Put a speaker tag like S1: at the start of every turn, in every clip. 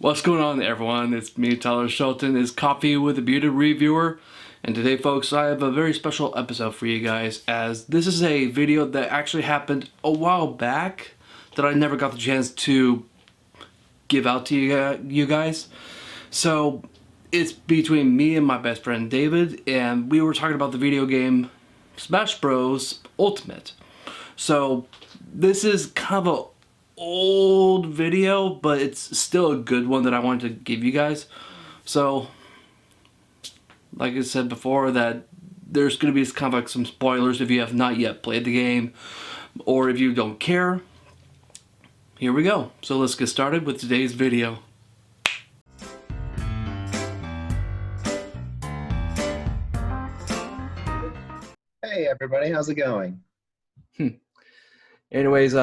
S1: What's going on, everyone? It's me, Tyler Shelton, is Coffee with a Beauty Reviewer. And today, folks, I have a very special episode for you guys, as this is a video that actually happened a while back that I never got the chance to give out to you guys. So, it's between me and my best friend David, and we were talking about the video game Smash Bros. Ultimate. So, this is kind of a old video, but it's still a good one that I wanted to give you guys. So, like I said before, that there's going to be kind of like some spoilers if you have not yet played the game, or if you don't care. Here we go. So let's get started with today's video.
S2: Hey everybody, how's it going?
S1: Anyways,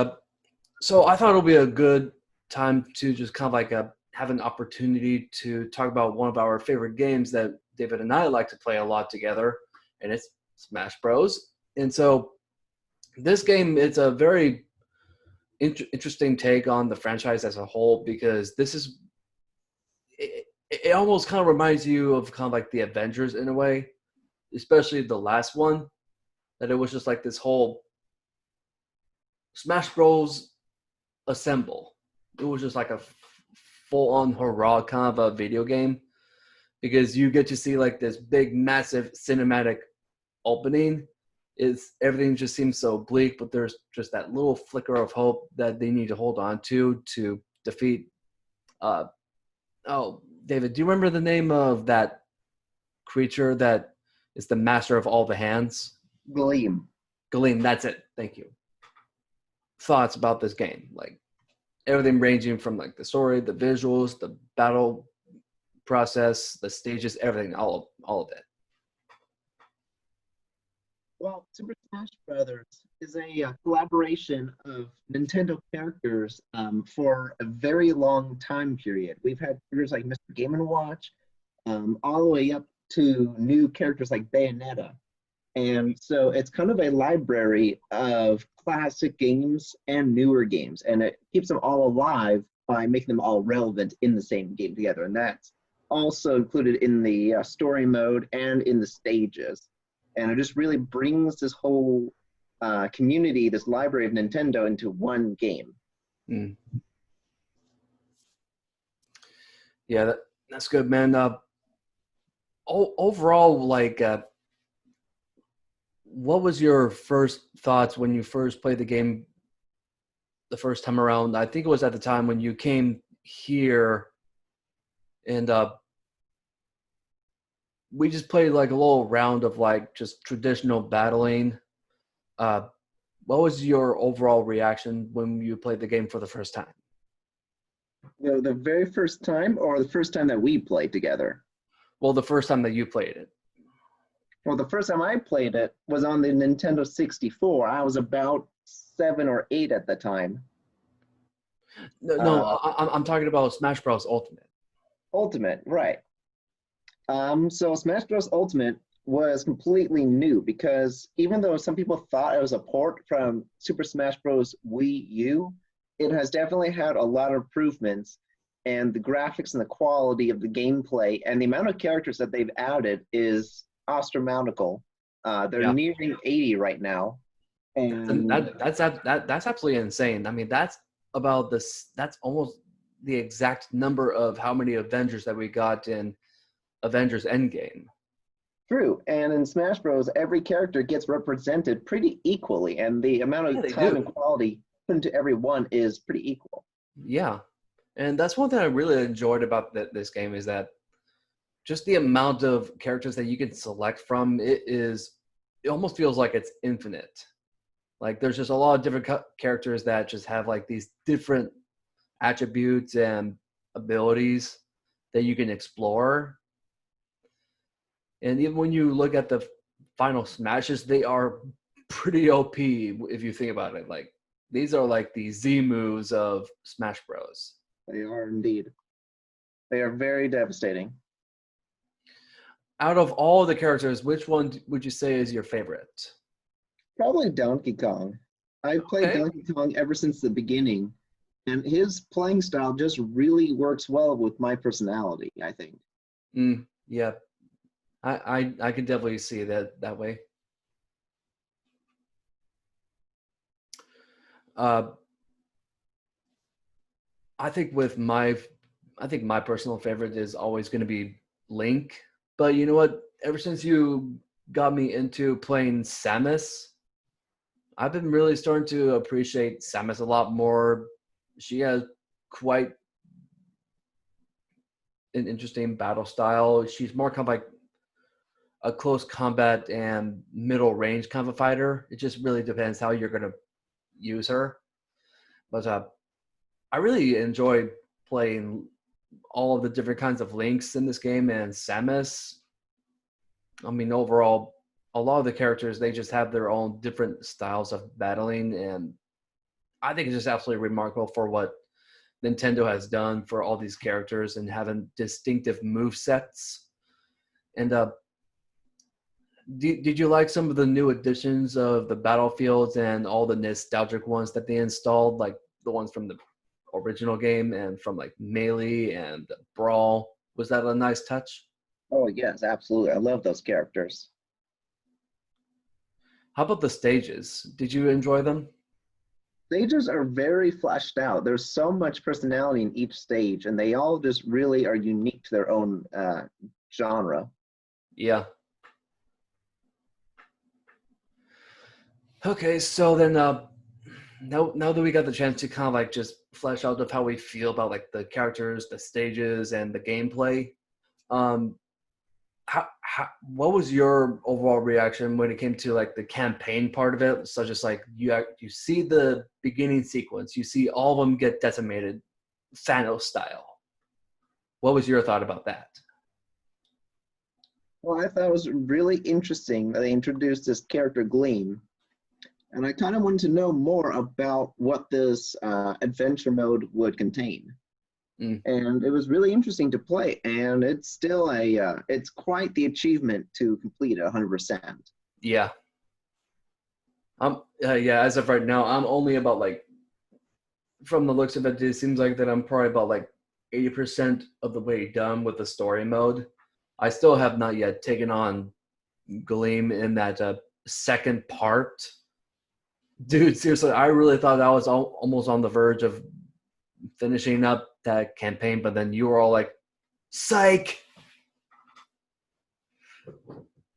S1: so I thought it'll be a good time to just kind of like have an opportunity to talk about one of our favorite games that David and I like to play a lot together, and it's Smash Bros. And so this game, it's a very interesting take on the franchise as a whole, because this is it almost kind of reminds you of kind of like the Avengers in a way, especially the last one, that it was just like this whole Smash Bros. Assemble. It was just like a full-on hurrah kind of a video game, because you get to see like this big, massive cinematic opening. Is everything just seems so bleak, but there's just that little flicker of hope that they need to hold on to defeat. Oh, David, do you remember the name of that creature that is the master of all the hands?
S2: Gleam.
S1: Galeem, that's it. Thank you. Thoughts about this game, like everything ranging from like the story, the visuals, the battle process, the stages, everything, all of it.
S2: Well, Super Smash Brothers is a collaboration of Nintendo characters for a very long time period. We've had characters like Mr. Game and Watch, all the way up to new characters like Bayonetta. And so it's kind of a library of classic games and newer games, and it keeps them all alive by making them all relevant in the same game together. And that's also included in the story mode and in the stages. And it just really brings this whole community, this library of Nintendo, into one game.
S1: Mm. Yeah, that's good, man. Overall, like, what was your first thoughts when you first played the game the first time around? I think it was at the time when you came here, and we just played like a little round of like just traditional battling. Uh, what was your overall reaction when you played the game for the first time?
S2: The very first time, or the first time that we played together?
S1: Well, the first time that you played it.
S2: Well, the first time I played it was on the Nintendo 64. I was about 7 or 8 at the time.
S1: No, I'm talking about Smash Bros. Ultimate.
S2: Ultimate, right. So Smash Bros. Ultimate was completely new because even though some people thought it was a port from Super Smash Bros. Wii U, it has definitely had a lot of improvements, and the graphics and the quality of the gameplay and the amount of characters that they've added is astronomical. They're
S1: Yeah,
S2: nearing 80 right now, and
S1: that's absolutely insane. I mean, that's about this. That's almost the exact number of how many Avengers that we got in Avengers Endgame.
S2: true. And in Smash Bros, every character gets represented pretty equally, and the amount
S1: Yeah,
S2: of
S1: they
S2: time and
S1: do.
S2: quality put into every one is pretty equal.
S1: Yeah, and that's one thing I really enjoyed about this game, is that just the amount of characters that you can select from. It almost feels like it's infinite. Like there's just a lot of different characters that just have like these different attributes and abilities that you can explore. And even when you look at the final smashes, they are pretty OP if you think about it. Like these are like the Z moves of Smash Bros.
S2: They are indeed. They are very devastating.
S1: Out of all the characters, which one would you say is your favorite?
S2: Probably Donkey Kong. I've played
S1: Okay.
S2: Donkey Kong ever since the beginning, And his playing style just really works well with my personality, I think.
S1: Yeah, I can definitely see that way. Uh, I think with my, I think my personal favorite is always going to be Link. But you know what? Ever since you got me into playing Samus, I've been really starting to appreciate Samus a lot more. She has quite an interesting battle style. She's more kind of like a close combat and middle range kind of a fighter. It just really depends how you're going to use her. But I really enjoy playing all of the different kinds of links in this game, and Samus. I mean, overall, a lot of the characters, they just have their own different styles of battling, and I think it's just absolutely remarkable for what Nintendo has done for all these characters and having distinctive move sets. And did you like some of the new additions of the battlefields and all the nostalgic ones that they installed, like the ones from the original game and from like Melee and Brawl? Was that a nice touch?
S2: Oh, yes, absolutely. I love those characters.
S1: How about the stages? Did you enjoy them?
S2: Stages are very fleshed out. There's so much personality in each stage, and they all just really are unique to their own genre.
S1: Yeah. Okay, so then now that we got the chance to kind of like just flesh out of how we feel about like the characters, the stages, and the gameplay, um, what was your overall reaction when it came to like the campaign part of it? Such as like you see the beginning sequence, you see all of them get decimated, Thanos style. What was your thought about that?
S2: Well, I thought it was really interesting that they introduced this character Gleam, and I kind of wanted to know more about what this adventure mode would contain.
S1: Mm,
S2: And it was really interesting to play, and it's still it's quite the achievement to complete it 100%.
S1: yeah. Yeah, as of right now, I'm only about like, from the looks of it, it seems like that I'm probably about like 80% of the way done with the story mode. I still have not yet taken on Gleam in that second part. Dude, seriously, I really thought I was almost on the verge of finishing up that campaign, but then you were all like, "Psych!"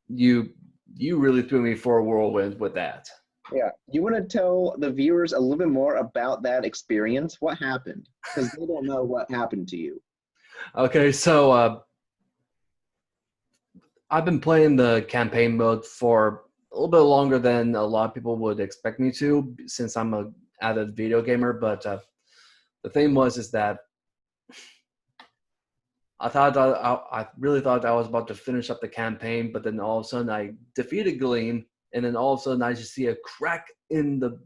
S1: You really threw me for a whirlwind with that.
S2: Yeah, you want to tell the viewers a little bit more about that experience? What happened? Because they don't know what happened to you.
S1: Okay, so I've been playing the campaign mode for a little bit longer than a lot of people would expect me to, since I'm a avid video gamer. But the thing was is that I really thought I was about to finish up the campaign, but then all of a sudden I defeated Gleam, and then all of a sudden I just see a crack in the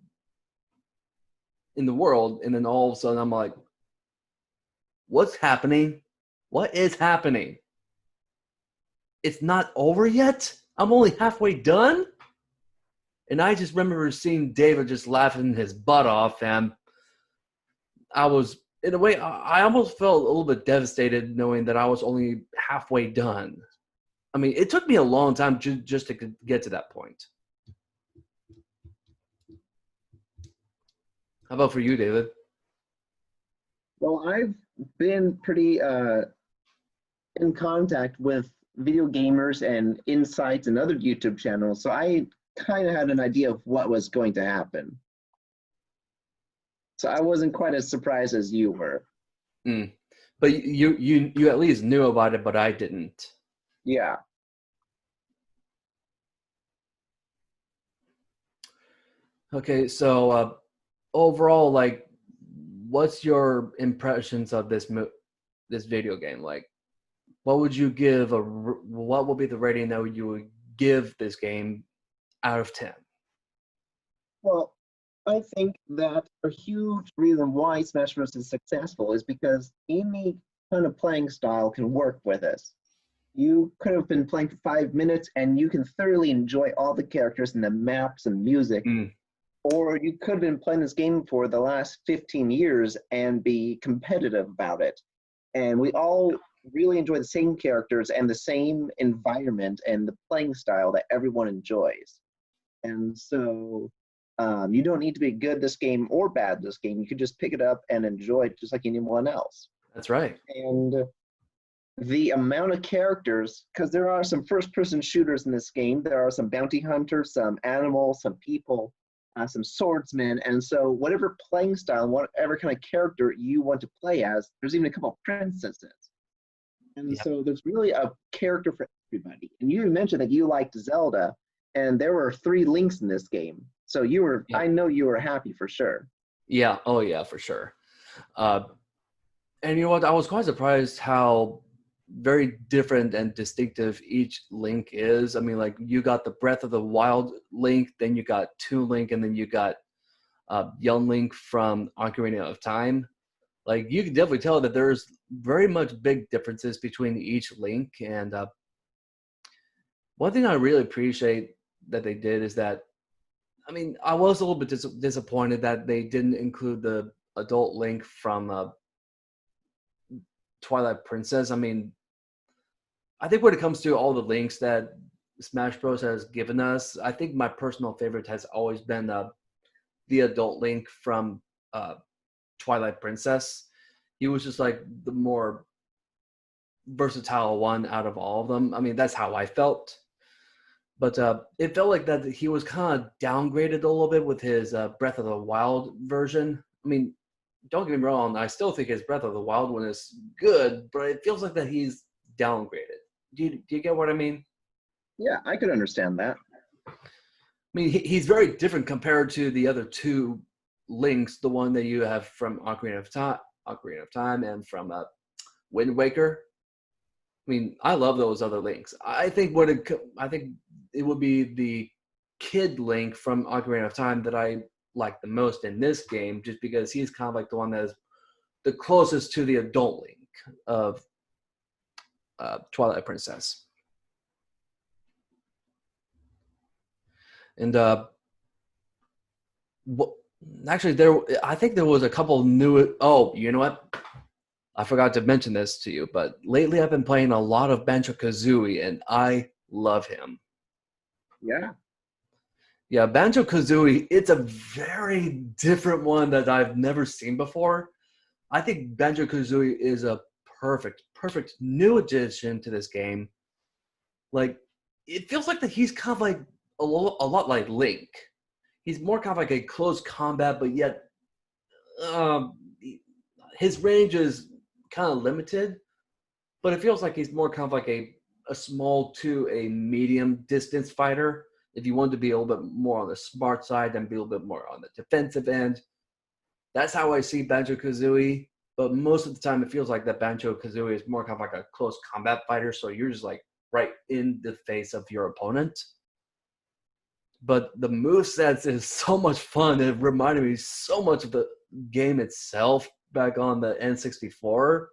S1: world, and then all of a sudden I'm like, "What's happening? What is happening? It's not over yet. I'm only halfway done." And I just remember seeing David just laughing his butt off, and I was, in a way, I almost felt a little bit devastated knowing that I was only halfway done. I mean, it took me a long time just to get to that point. How about for you, David?
S2: Well, I've been pretty in contact with video gamers and insights and other YouTube channels, so I kind of had an idea of what was going to happen. So I wasn't quite as surprised as you were.
S1: Mm. But you at least knew about it, but I didn't.
S2: Yeah.
S1: Okay, so overall, like, what's your impressions of this video game? Like, what would you give what would be the rating that you would give this game out of 10?
S2: Well, I think that a huge reason why Smash Bros. Is successful is because any kind of playing style can work with us. You could have been playing for 5 minutes and you can thoroughly enjoy all the characters and the maps and music.
S1: Mm.
S2: or you could have been playing this game for the last 15 years and be competitive about it. And we all really enjoy the same characters and the same environment and the playing style that everyone enjoys. And so you don't need to be good this game or bad this game. You could just pick it up and enjoy it just like anyone else.
S1: That's right.
S2: And the amount of characters, because there are some first-person shooters in this game. There are some bounty hunters, some animals, some people, some swordsmen, and so whatever playing style, whatever kind of character you want to play as, there's even a couple of princesses. And
S1: Yep.
S2: so there's really a character for everybody. And you mentioned that you liked Zelda, and there were 3 links in this game. So
S1: Yep.
S2: I know you were happy for sure.
S1: Yeah. Oh, yeah, for sure. And you know what? I was quite surprised how very different and distinctive each Link is. I mean, like you got the Breath of the Wild Link, then you got Toon Link, and then you got Young Link from Ocarina of Time. Like you can definitely tell that there's very much big differences between each Link. And one thing I really appreciate that they did is that, I mean, I was a little bit disappointed that they didn't include the adult Link from Twilight Princess. I mean, I think when it comes to all the links that Smash Bros has given us, I think my personal favorite has always been the adult Link from Twilight Princess. He was just like the more versatile one out of all of them. I mean, that's how I felt. But it felt like that he was kind of downgraded a little bit with his Breath of the Wild version. I mean, don't get me wrong, I still think his Breath of the Wild one is good, but it feels like that he's downgraded. Do you get what I mean?
S2: Yeah, I could understand that.
S1: I mean, he's very different compared to the other 2 links, the one that you have from Ocarina of Time, and from Wind Waker. I mean, I love those other links. I think it would be the kid Link from Ocarina of Time that I like the most in this game, just because he's kind of like the one that is the closest to the adult Link of Twilight Princess. And actually, I think there was a couple new. Oh, you know what? I forgot to mention this to you, but lately I've been playing a lot of Banjo-Kazooie, and I love him.
S2: Yeah.
S1: Yeah, Banjo-Kazooie, it's a very different one that I've never seen before. I think Banjo-Kazooie is a perfect new addition to this game. Like, it feels like that he's kind of like a lot like Link. He's more kind of like a close combat, but yet um, his range is kind of limited. But it feels like he's more kind of like a small to a medium distance fighter. If you want to be a little bit more on the smart side and be a little bit more on the defensive end, that's how I see Banjo-Kazooie. But most of the time, it feels like that Banjo-Kazooie is more kind of like a close combat fighter. So you're just like right in the face of your opponent. But the movesets is so much fun. It reminded me so much of the game itself back on the N64.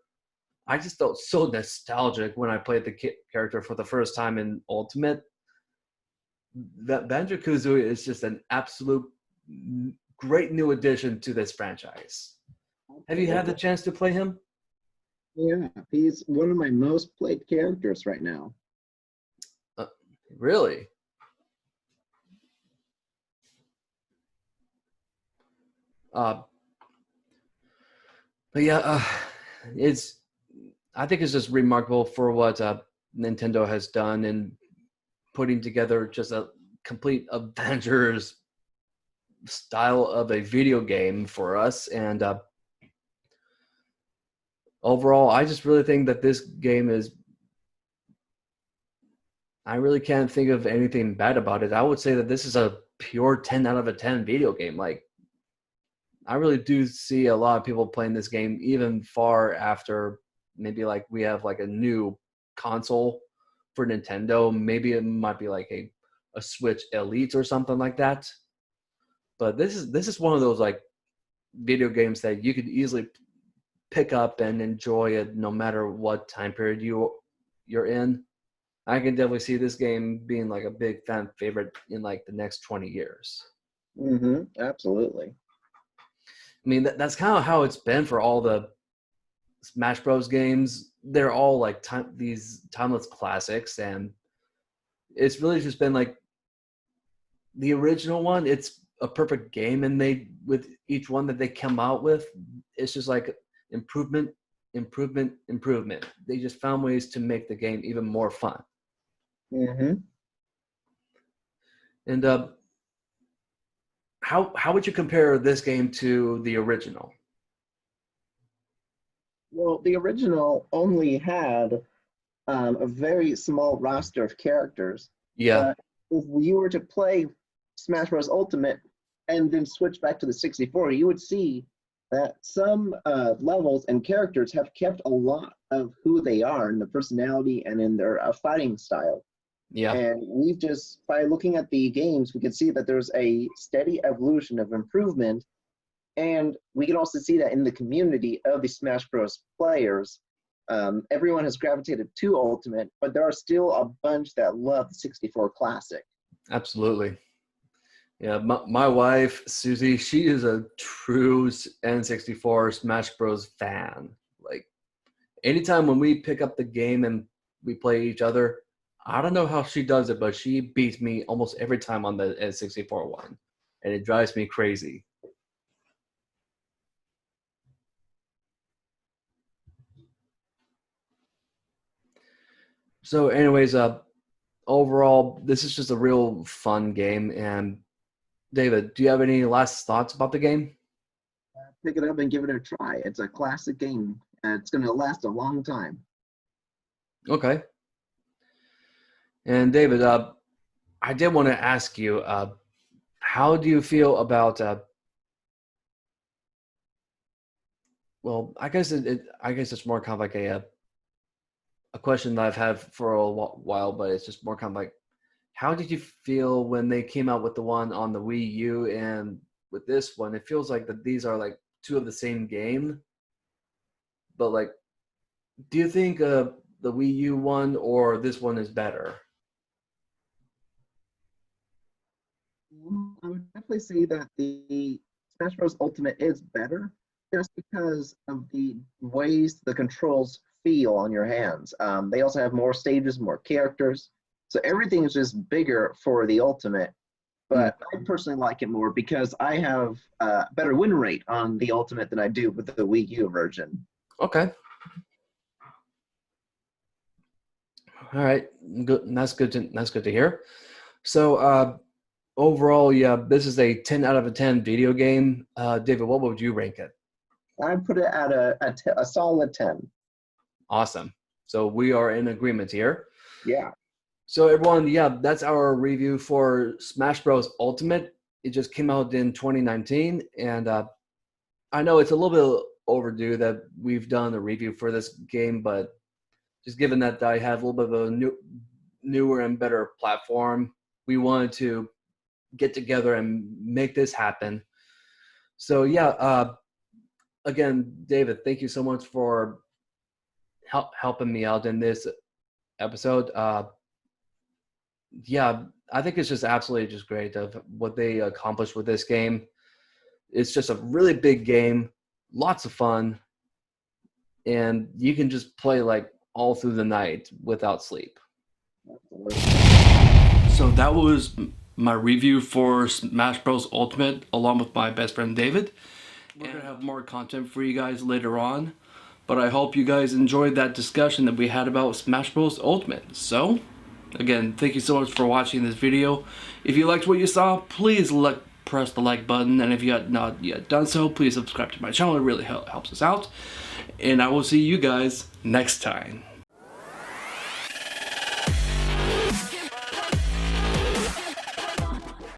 S1: I just felt so nostalgic when I played the character for the first time in Ultimate. That Banjo-Kazooie is just an absolute great new addition to this franchise. Have you had the chance to play him?
S2: Yeah, he's one of my most played characters right now.
S1: Really? But yeah, I think it's just remarkable for what Nintendo has done in putting together just a complete Avengers style of a video game for us. And overall, I just really think that this game is. I really can't think of anything bad about it. I would say that this is a pure 10 out of a 10 video game. Like, I really do see a lot of people playing this game even far after maybe like we have like a new console for Nintendo. Maybe it might be like a Switch Elite or something like that. But this is one of those like video games that you could easily pick up and enjoy it no matter what time period you're in. I can definitely see this game being like a big fan favorite in like the next 20 years.
S2: Absolutely.
S1: I mean, that's kind of how it's been for all the Smash Bros. Games. They're all like these timeless classics, and it's really just been like the original one. It's a perfect game, and they with each one that they come out with, it's just like improvement, improvement, improvement. They just found ways to make the game even more fun.
S2: hmm
S1: And how would you compare this game to the original?
S2: Well, the original only had a very small roster of characters,
S1: Yeah,
S2: but if you were to play Smash Bros. Ultimate and then switch back to the 64, you would see that some levels and characters have kept a lot of who they are in the personality and in their fighting style.
S1: yeah,
S2: And we've just, by looking at the games, we can see that there's a steady evolution of improvement. And we can also see that in the community of the Smash Bros. Players. Everyone has gravitated to Ultimate, but there are still a bunch that love the 64 Classic.
S1: absolutely. Yeah, my wife Susie, she is a true N64 Smash Bros. Fan. Like anytime when we pick up the game and we play each other, I don't know how she does it, but she beats me almost every time on the N64 one, and it drives me crazy. So, anyways, overall, this is just a real fun game. And David, do you have any last thoughts about the game?
S2: Pick it up and give it a try. It's a classic game, and it's going to last a long time.
S1: Okay. And David, I did want to ask you, how do you feel about? Well, I guess it's more kind of like a question that I've had for a while, but it's just more kind of like, how did you feel when they came out with the one on the Wii U and with this one? It feels like that these are like two of the same game, but like, do you think the Wii U one or this one is better?
S2: I would definitely say that the Smash Bros. Ultimate is better just because of the ways the controls feel on your hands. They also have more stages, more characters. So everything is just bigger for the Ultimate.
S1: Mm,
S2: But I personally like it more because I have a better win rate on the Ultimate than I do with the Wii U version.
S1: okay, all right, good. That's good to hear. So overall, yeah, this is a 10 out of a 10 video game. David, what would you rank it?
S2: I put it at a solid 10.
S1: Awesome. So we are in agreement here.
S2: Yeah.
S1: So everyone, yeah, that's our review for Smash Bros. Ultimate. It just came out in 2019, and I know it's a little bit overdue that we've done a review for this game, but just given that I have a little bit of a newer and better platform, we wanted to get together and make this happen. So yeah, again, David, thank you so much for helping me out in this episode. Yeah, I think it's just absolutely just great of what they accomplished with this game. It's just a really big game, lots of fun, and you can just play like all through the night without sleep. So that was my review for Smash Bros. Ultimate along with my best friend David. We're going to have more content for you guys later on, but I hope you guys enjoyed that discussion that we had about Smash Bros. Ultimate. So, again, thank you so much for watching this video. If you liked what you saw, please press the like button, and if you have not yet done so, please subscribe to my channel. It really helps us out, and I will see you guys next time.